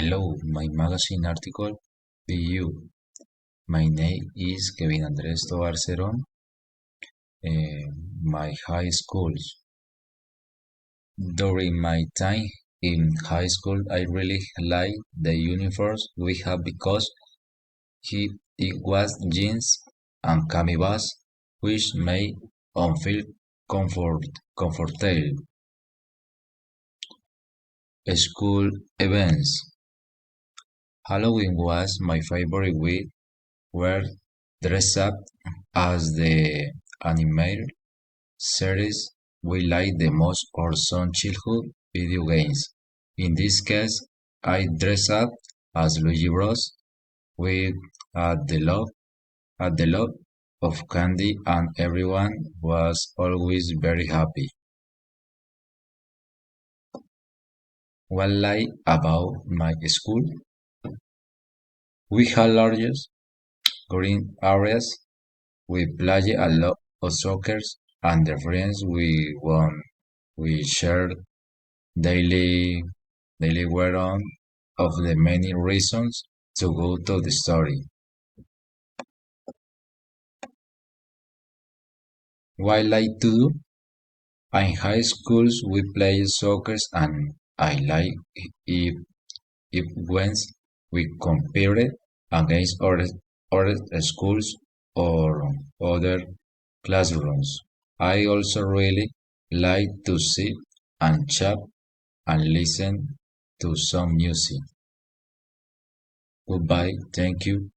Hello, my magazine article be you. My name is Kevin Andres Tobar Cerón. My high schools. During my time in high school, I really liked the uniforms we had because it was jeans and canvas, which made on feel comfortable. School events. Halloween was my favorite week where dressed up as the animated series we like the most or some childhood video games. In this case, I dress up as Luigi Bros. with the love of candy and everyone was always very happy. What like about my school? We had large green areas. We played a lot of soccer and the friends we won. We shared daily were one of the many reasons to go to the story. What I like to do? In high schools we play soccer and I like if if once we compared against other schools or other classrooms. I also really like to sit and chat and listen to some music. Goodbye, thank you.